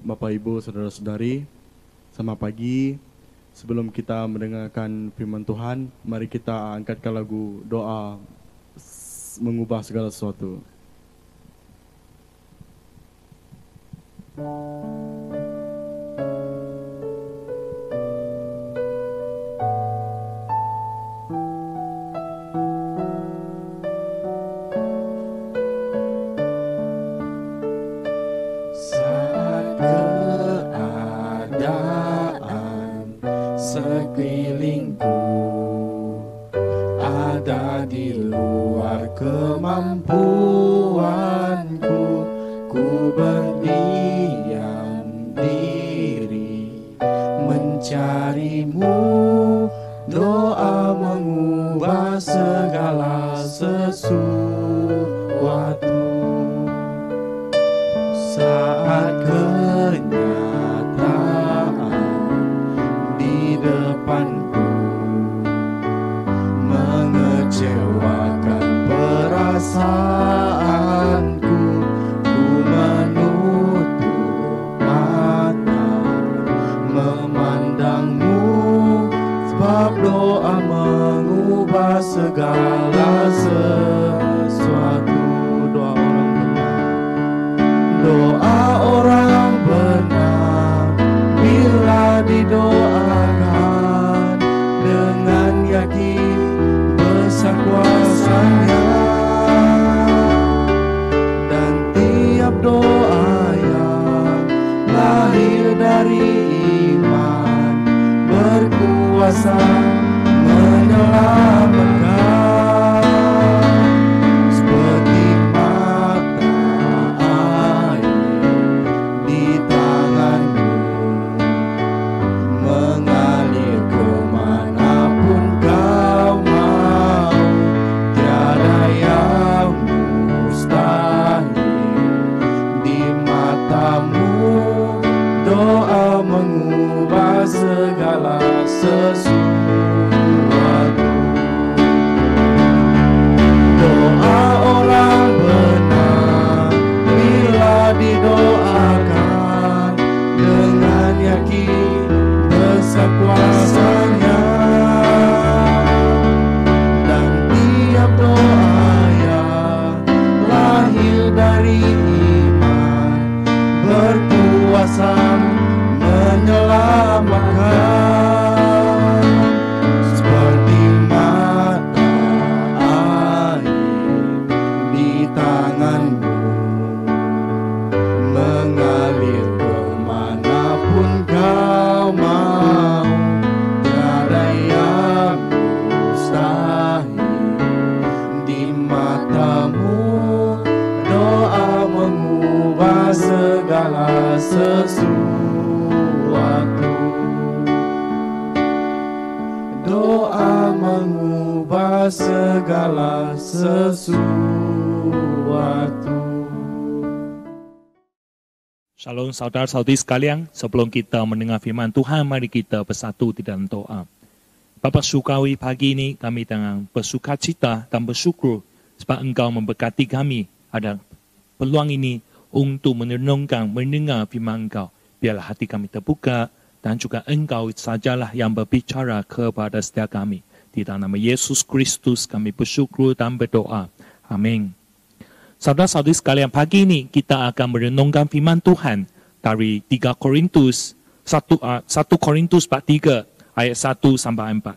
Bapak Ibu, Saudara-saudari, selamat pagi. Sebelum kita mendengarkan firman Tuhan, mari kita angkatkan lagu doa mengubah segala sesuatu. Sekelilingku ada di luar kemampuanku, ku berdiam diri mencarimu. Doa mengubah segala sesuatu. Saat depanku mengecewakan perasaanku, ku menutup mata memandangmu, sebab doa mengubah segala sesuatu. Doa orang benar bila didoakan dengan yakin besar kuasanya, dan tiap doa yang lahir dari iman berkuasa menyelamatkan, seperti mata air di tanganmu mengalir kemanapun kau mau. Tiada yang mustahil di matamu. Doa mengubah segala sesuatu. Doa orang benar bila didoakan dengan yakin besar kuasanya, dan tiap doa yang lahir dari iman berkuasa menyelamatkan, seperti mata air di tanganmu mengalir kemanapun kau mau. Tiada yang mustahil di matamu. Doa mengubah segala sesuatu. Doa mengubah segala sesuatu. Shalom saudara-saudari sekalian, sebelum kita mendengar firman Tuhan, mari kita bersatu di dalam doa. Bapa surgawi, pagi ini kami dengan bersukacita dan bersyukur sebab Engkau memberkati kami ada peluang ini untuk merenungkan, mendengar firman Engkau. Biarlah hati kami terbuka dan juga Engkau sajalah yang berbicara kepada setiap kami. Di dalam nama Yesus Kristus kami bersyukur dan berdoa. Amin. Saudara-saudari sekalian, pagi ini kita akan merenungkan firman Tuhan dari 3 Korintus 1 Korintus 43 ayat 1 sampai 4.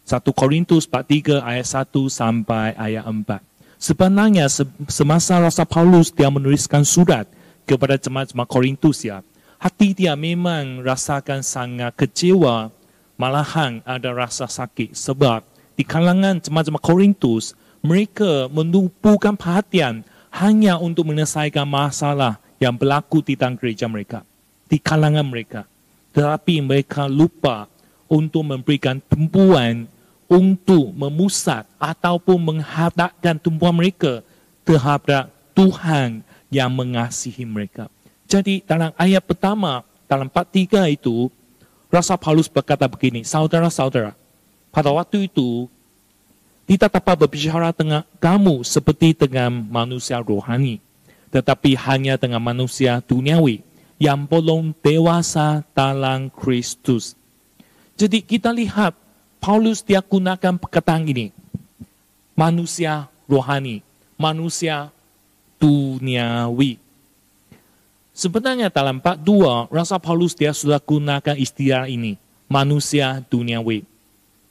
1 Korintus 43 ayat 1 sampai ayat 4. Sebenarnya semasa Rasul Paulus dia menuliskan surat kepada jemaat-jemaat Korintus, ya, hati dia memang rasakan sangat kecewa, malahan ada rasa sakit. Sebab di kalangan jemaat-jemaat Korintus, mereka menumpukan perhatian hanya untuk menyelesaikan masalah yang berlaku di dalam gereja mereka, di kalangan mereka. Tetapi mereka lupa untuk memberikan tumpuan untuk memusat ataupun menghadapkan tumpuan mereka terhadap Tuhan yang mengasihi mereka. Jadi dalam ayat pertama, dalam 43 itu, Rasul Paulus berkata begini, saudara-saudara, pada waktu itu, tidak dapat berbicara dengan kamu seperti dengan manusia rohani, tetapi hanya dengan manusia duniawi. yang belum dewasa dalam Kristus. Jadi kita lihat Paulus dia gunakan perkataan ini. Manusia rohani, manusia duniawi. Sebenarnya dalam bab 2, Rasul Paulus dia sudah gunakan istilah ini, manusia duniawi.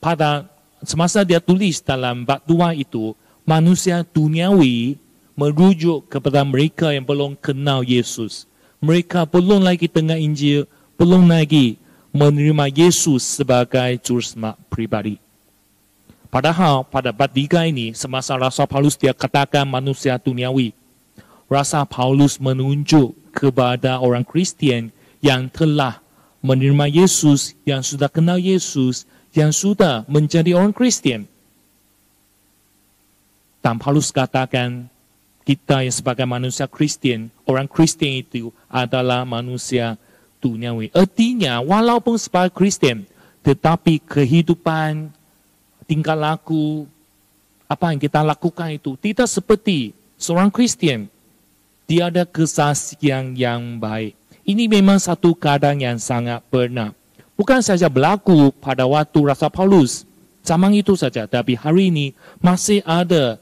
Pada semasa dia tulis dalam bab 2 itu, manusia duniawi merujuk kepada mereka yang belum kenal Yesus. Mereka belum lagi dengar Injil, belum lagi menerima Yesus sebagai juru selamat pribadi. Padahal pada bab 3 ini, semasa Rasul Paulus dia katakan manusia duniawi, Rasul Paulus menunjuk kepada orang Kristian yang telah menerima Yesus, yang sudah kenal Yesus, yang sudah menjadi orang Kristian. Dan Paulus katakan, kita yang sebagai manusia Kristian, orang Kristian itu adalah manusia duniawi. Artinya, walaupun sebagai Kristian, tetapi kehidupan, tingkah laku, apa yang kita lakukan itu tidak seperti seorang Kristian. Dia ada kesaksian yang baik. Ini memang satu keadaan yang sangat benar. Bukan saja berlaku pada waktu Rasul Paulus, zaman itu saja, tapi hari ini masih ada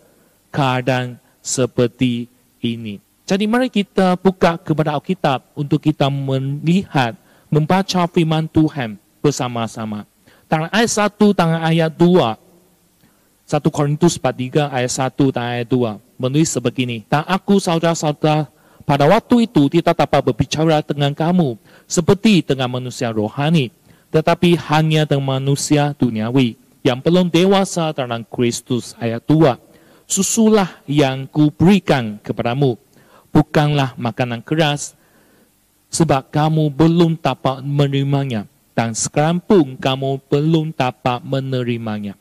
keadaan seperti ini. Jadi mari kita buka kepada Alkitab untuk kita melihat, membaca firman Tuhan bersama-sama. Tangan ayat 1, tangan ayat 2. 1 Korintus 3 ayat 1 dan ayat 2. Menulis sebegini. Dan aku saudara-saudara pada waktu itu tidak dapat berbicara dengan kamu seperti dengan manusia rohani. Tetapi hanya dengan manusia duniawi yang belum dewasa dalam Kristus. Ayat 2. Susulah yang kuberikan kepadamu. Bukanlah makanan keras. Sebab kamu belum dapat menerimanya. Dan sekarang pun kamu belum dapat menerimanya.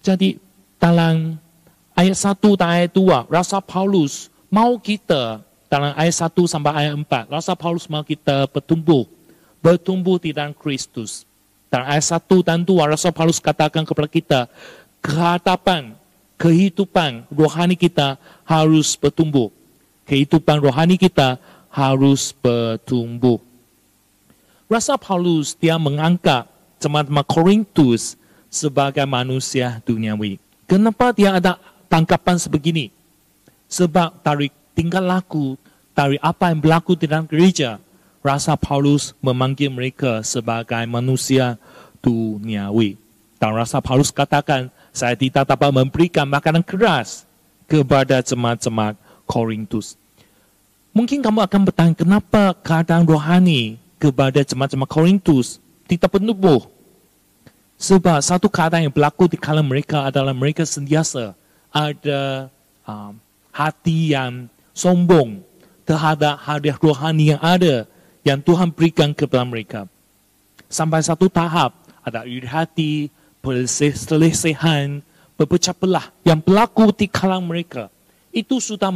Jadi dalam ayat 1 dan ayat 2, Rasul Paulus mau kita, dalam ayat 1 sampai ayat 4, Rasul Paulus mau kita bertumbuh di dalam Kristus. Dalam ayat 1 dan 2, Rasul Paulus katakan kepada kita, kehadapan, kehidupan rohani kita harus bertumbuh. Kehidupan rohani kita harus bertumbuh. Rasul Paulus dia mengangkat jemaat Korintus sebagai manusia duniawi. Kenapa dia ada tangkapan sebegini? Sebab dari tingkah laku, dari apa yang berlaku di dalam gereja, Rasul Paulus memanggil mereka sebagai manusia duniawi. Dan Rasul Paulus katakan, saya tidak dapat memberikan makanan keras kepada jemaat-jemaat Korintus. Mungkin kamu akan bertanya, kenapa keadaan rohani kepada jemaat-jemaat Korintus tidak bertumbuh? Sebab satu keadaan yang berlaku di kalangan mereka adalah mereka sentiasa ada hati yang sombong terhadap hadiah rohani yang ada, yang Tuhan berikan kepada mereka. Sampai satu tahap ada iri hati, perselisihan, berpecah belah yang berlaku di kalangan mereka. Itu sudah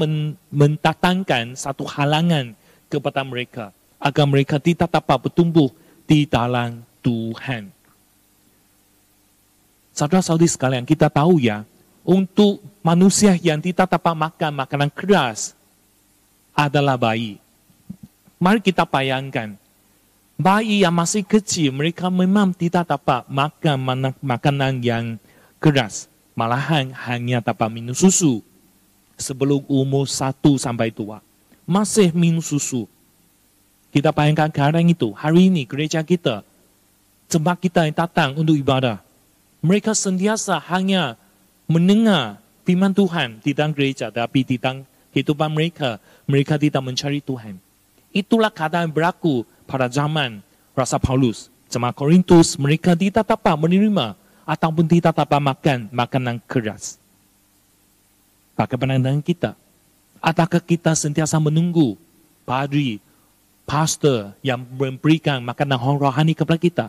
mendatangkan satu halangan kepada mereka, agar mereka tidak dapat bertumbuh di dalam Tuhan. Saudara-saudari sekalian, kita tahu ya, untuk manusia yang tidak dapat makan makanan keras adalah bayi. Mari kita bayangkan, bayi yang masih kecil, mereka memang tidak dapat makan makanan yang keras. Malahan hanya dapat minum susu. Sebelum umur 1 sampai 2, masih minum susu. Kita bayangkan keadaan itu. Hari ini gereja kita, jemaat kita yang datang untuk ibadah, mereka sentiasa hanya mendengar firman Tuhan di dalam gereja, tapi di dalam kehidupan mereka, mereka tidak mencari Tuhan. Itulah keadaan berlaku pada zaman Rasul Paulus. Jemaat Korintus, mereka tidak dapat menerima ataupun tidak dapat makan makanan keras. Bagaimana dengan kita? Adakah kita sentiasa menunggu padri, pastor yang memberikan makanan rohani kepada kita?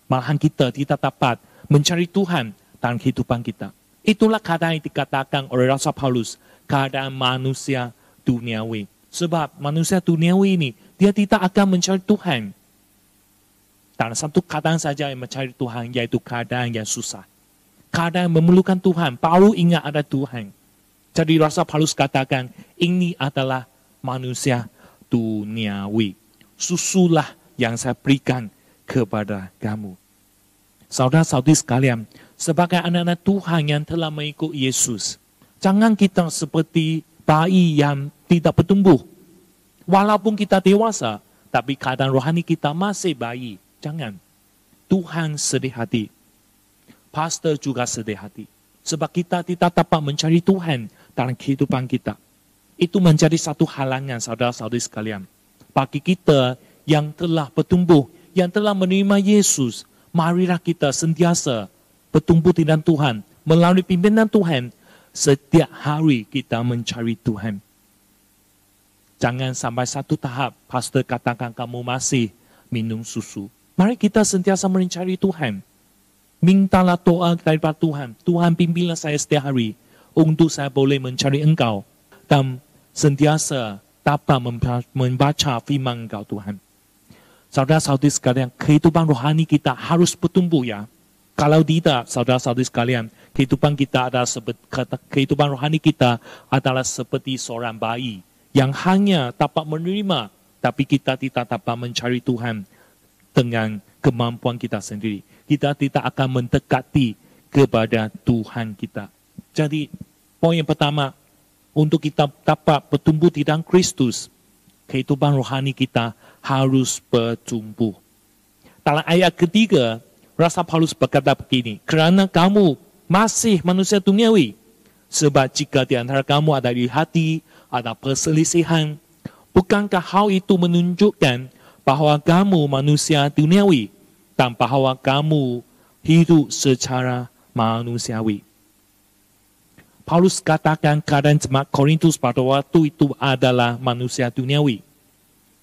Malahan kita tidak dapat mencari Tuhan dalam kehidupan kita. Itulah keadaan yang dikatakan oleh Rasul Paulus, keadaan manusia duniawi. Sebab manusia duniawi ini, dia tidak akan mencari Tuhan. Dan satu keadaan saja yang mencari Tuhan, yaitu keadaan yang susah. Keadaan yang memerlukan Tuhan, baru ingat ada Tuhan. Jadi Rasul Paulus katakan, ini adalah manusia duniawi. susulah yang saya berikan kepada kamu. Saudara-saudari sekalian, sebagai anak-anak Tuhan yang telah mengikut Yesus, jangan kita seperti bayi yang tidak bertumbuh. Walaupun kita dewasa, tapi keadaan rohani kita masih bayi. Jangan. Tuhan sedih hati. Pastor juga sedih hati. Sebab kita tidak dapat mencari Tuhan dalam kehidupan kita. Itu menjadi satu halangan, saudara-saudari sekalian. Bagi kita yang telah bertumbuh, yang telah menerima Yesus, marilah kita sentiasa bertumbuh di dalam Tuhan. Melalui pimpinan Tuhan, setiap hari kita mencari Tuhan. Jangan sampai satu tahap, pastor katakan kamu masih minum susu. Mari kita sentiasa mencari Tuhan. Mintalah doa daripada Tuhan. Tuhan pimpinlah saya setiap hari untuk saya boleh mencari Engkau dan sentiasa dapat membaca firman Engkau Tuhan. Saudara-saudari sekalian, kehidupan rohani kita harus bertumbuh ya. Kalau tidak, saudara-saudari sekalian, kehidupan kita adalah kehidupan rohani kita adalah seperti seorang bayi yang hanya dapat menerima, tapi kita tidak dapat mencari Tuhan dengan kemampuan kita sendiri. Kita tidak akan mendekati kepada Tuhan kita. Jadi, poin yang pertama, untuk kita dapat bertumbuh di dalam Kristus, kehidupan rohani kita harus bertumbuh. Dalam ayat ketiga, Rasul Paulus berkata begini, kerana kamu masih manusia duniawi, sebab jika di antara kamu ada iri hati, ada perselisihan, bukankah hal itu menunjukkan bahwa kamu manusia duniawi dan bahwa kamu hidup secara manusiawi? Paulus katakan keadaan jemaat Korintus pada waktu itu adalah manusia duniawi.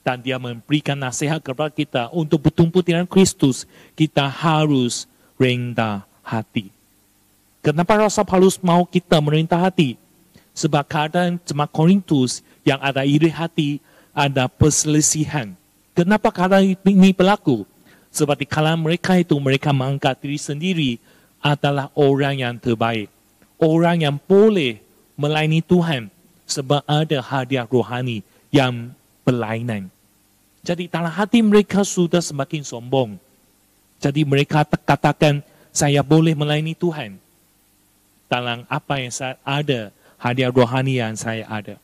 Dan dia memberikan nasihat kepada kita untuk bertumbuh dengan Kristus, kita harus rendah hati. Kenapa Rasul Paulus mau kita merendah hati? Sebab keadaan jemaat Korintus yang ada iri hati, ada perselisihan. Kenapa keadaan ini berlaku? Sebab di kalangan mereka itu, mereka mengangkat diri sendiri adalah orang yang terbaik. Orang yang boleh melayani Tuhan sebab ada hadiah rohani yang berlainan. Jadi dalam hati mereka sudah semakin sombong. Jadi mereka katakan, saya boleh melayani Tuhan dalam apa yang saya ada, hadiah rohani yang saya ada.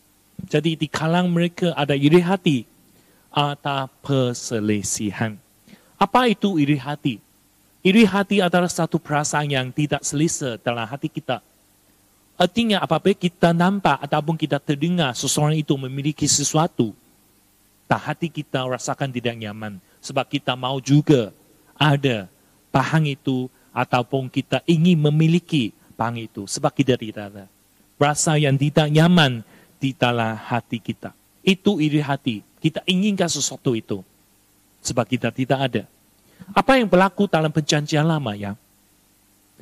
Jadi di kalangan mereka ada iri hati, ada perselisihan. Apa itu iri hati? Iri hati adalah satu perasaan yang tidak selesa dalam hati kita. Artinya apabila kita nampak ataupun kita terdengar seseorang itu memiliki sesuatu, tak hati kita rasakan tidak nyaman. Sebab kita mau juga ada bahan itu ataupun kita ingin memiliki bahan itu. Sebab kita tidak ada. Rasa yang tidak nyaman di dalam hati kita. Itu iri hati. Kita inginkan sesuatu itu. Sebab kita tidak ada. Apa yang berlaku dalam perjanjian lama ya?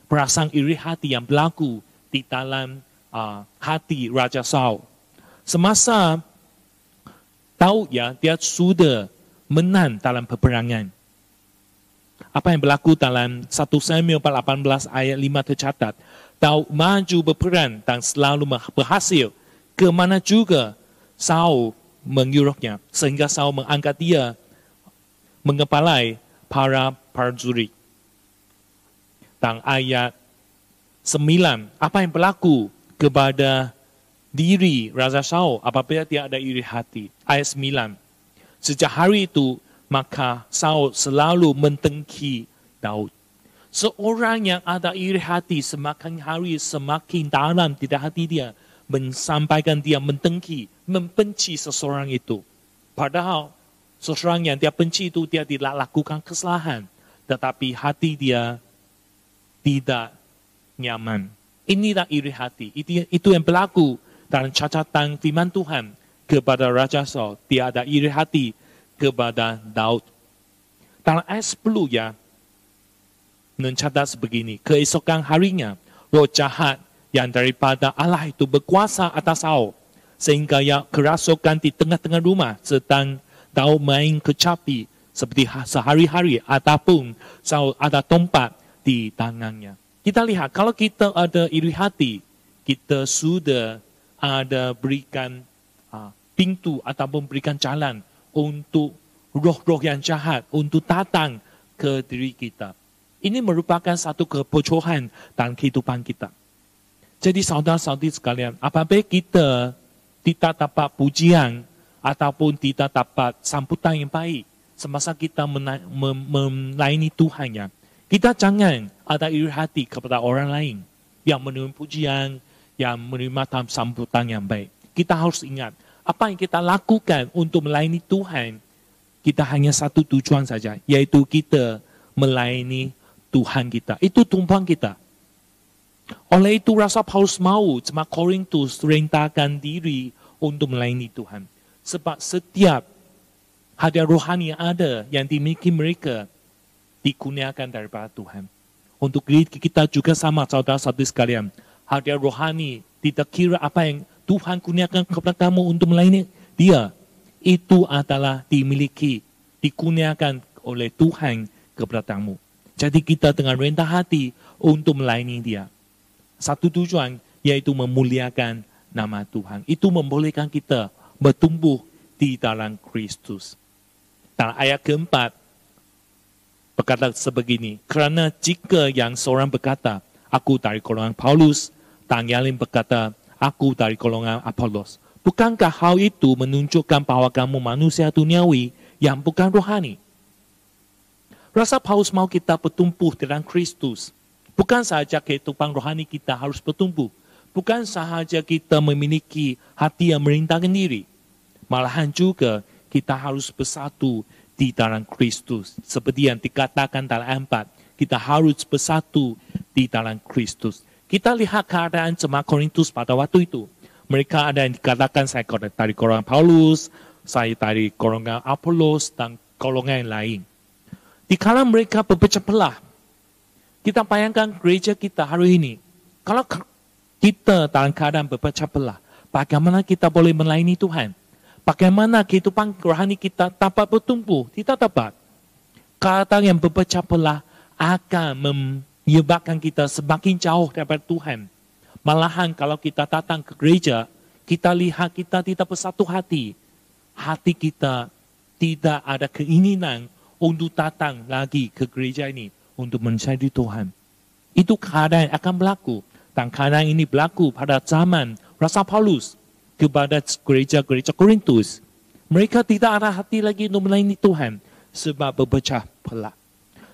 Perasaan iri hati yang berlaku di dalam hati Raja Saul. Semasa Daud ya, dia sudah menang dalam peperangan. Apa yang berlaku dalam 1 Samuel 18 ayat 5 tercatat. Daud maju berperang dan selalu berhasil. Kemana juga Saul menyuruhnya. Sehingga Saul mengangkat dia mengepalai para prajurit. Dan ayat 9, apa yang berlaku kepada diri Raja Saul apabila dia ada iri hati. Ayat 9, sejak hari itu maka Saul selalu mentengki Daud. Seorang yang ada iri hati semakin hari semakin dalam di hati dia, mensampaikan dia mentengki, membenci seseorang itu. Padahal seseorang yang dia benci itu dia tidak lakukan kesalahan, tetapi hati dia tidak nyaman. Inilah iri hati. Itu yang berlaku dalam catatan firman Tuhan kepada Raja Saul. Dia ada iri hati kepada Daud. Dalam ayat 10 ya, mencatat sebegini. Keesokan harinya, roh jahat yang daripada Allah itu berkuasa atas Saul. Sehingga ia kerasukan di tengah-tengah rumah sedang Daud main kecapi seperti sehari-hari ataupun Saul ada tongkat di tangannya. Kita lihat, kalau kita ada iri hati, kita sudah ada berikan pintu ataupun berikan jalan untuk roh-roh yang jahat untuk datang ke diri kita. Ini merupakan satu kebocoran dalam kehidupan kita. Jadi saudara-saudari sekalian, apabila kita tidak dapat pujian ataupun tidak dapat sambutan yang baik semasa kita melayani Tuhan, ya, kita jangan ada iri hati kepada orang lain yang menerima pujian, yang menerima sambutan yang baik. Kita harus ingat, apa yang kita lakukan untuk melayani Tuhan, kita hanya satu tujuan saja, yaitu kita melayani Tuhan kita. Itu tumpang kita. Oleh itu Rasul Paulus mau jemaat Korintus rendahkan diri untuk melayani Tuhan. Sebab setiap hadiah rohani yang ada yang dimiliki mereka dikurniakan daripada Tuhan. Untuk kita juga sama saudara-saudari sekalian. Hadiah rohani tidak kira apa yang Tuhan kurniakan kepada kamu untuk melayani Dia. Itu adalah dimiliki, dikurniakan oleh Tuhan kepada kamu. Jadi kita dengan rendah hati untuk melayani Dia. Satu tujuan yaitu memuliakan nama Tuhan. Itu membolehkan kita bertumbuh di dalam Kristus. Dalam ayat keempat berkata sebegini, kerana jika yang seorang berkata, aku dari golongan Paulus, dan yang lain berkata, aku dari golongan Apolos, bukankah hal itu menunjukkan bahwa kamu manusia duniawi yang bukan rohani? Rasul Paulus mau kita bertumbuh dalam Kristus. Bukan sahaja kehidupan rohani kita harus bertumbuh. Bukan sahaja kita memiliki hati yang merendahkan diri. Malahan juga kita harus bersatu di dalam Kristus. Seperti yang dikatakan dalam 4. Kita harus bersatu di dalam Kristus. Kita lihat keadaan jemaat Korintus pada waktu itu. Mereka ada yang dikatakan saya dari golongan Paulus, saya dari golongan Apolos, dan golongan lain. Dikala mereka berpecah belah, kita bayangkan gereja kita hari ini. Kalau kita dalam keadaan berpecah belah, bagaimana kita boleh melayani Tuhan? Bagaimana kehidupan rohani kita dapat bertumbuh? Tidak dapat. Keadaan yang berpecah belah akan menyebabkan kita semakin jauh daripada Tuhan. Malahan kalau kita datang ke gereja, kita lihat kita tidak bersatu hati. Hati kita tidak ada keinginan untuk datang lagi ke gereja ini untuk mencari Tuhan. Itu keadaan yang akan berlaku. Dan keadaan ini berlaku pada zaman Rasul Paulus kepada gereja-gereja Korintus. Mereka tidak ada hati lagi untuk melayani Tuhan sebab berpecah belah.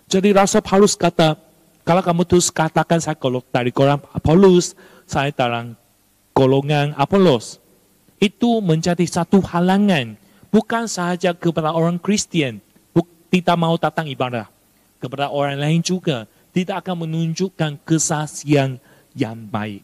Jadi Rasul Paulus kata, kalau kamu terus katakan saya dari golongan Paulus, saya dalam golongan Apolos, itu menjadi satu halangan bukan sahaja kepada orang Kristen tidak mau datang ibadah, kepada orang lain juga tidak akan menunjukkan kesaksian yang baik.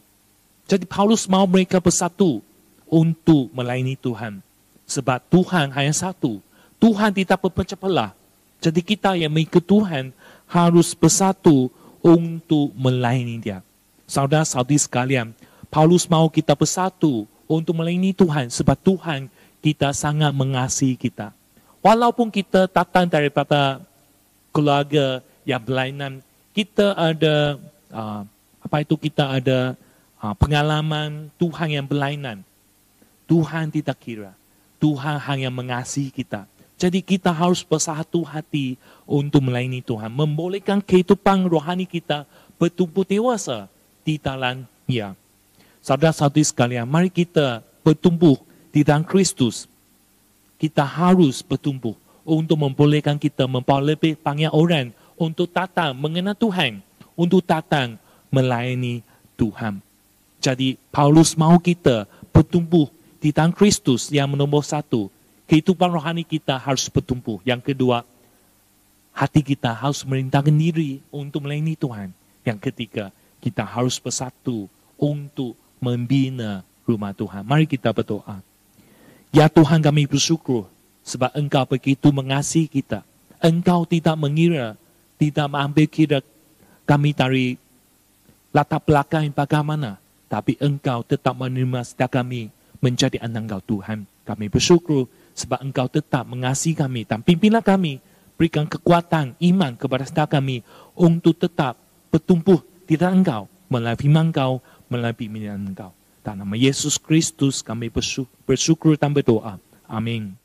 Jadi Paulus mau mereka bersatu untuk melayani Tuhan. Sebab Tuhan hanya satu. Tuhan tidak berpecah belah. Jadi kita yang mengikut Tuhan harus bersatu untuk melayani Dia. Saudara-saudari sekalian, Paulus mau kita bersatu untuk melayani Tuhan. Sebab Tuhan kita sangat mengasihi kita. Walaupun kita datang daripada keluarga yang berlainan, kita ada kita ada pengalaman Tuhan yang berlainan. Tuhan tidak kira. Tuhan hanya mengasihi kita. Jadi kita harus bersatu hati untuk melayani Tuhan. Membolehkan kehidupan rohani kita bertumbuh dewasa di dalam Dia. Saudara-saudari sekalian, mari kita bertumbuh di dalam Kristus. Kita harus bertumbuh untuk membolehkan kita membawa lebih banyak orang untuk datang mengenal Tuhan, untuk datang melayani Tuhan. Jadi Paulus mau kita bertumbuh di dalam Kristus yang nombor satu. Kehidupan rohani kita harus bertumbuh. Yang kedua, hati kita harus merendahkan diri untuk melayani Tuhan. Yang ketiga, kita harus bersatu untuk membina rumah Tuhan. Mari kita berdoa. Ya Tuhan, kami bersyukur sebab Engkau begitu mengasihi kita. Engkau tidak mengira, tidak mengambil kira kami dari latar belakang bagaimana. Tapi Engkau tetap menerima setiap kami menjadi anak Engkau Tuhan. Kami bersyukur sebab Engkau tetap mengasihi kami. Dan pimpinlah kami, berikan kekuatan, iman kepada setiap kami untuk tetap bertumbuh di dalam Engkau. Melalui firman Engkau, melalui pimpinan Engkau. Dalam nama Yesus Kristus kami bersyukur dan berdoa. Amin.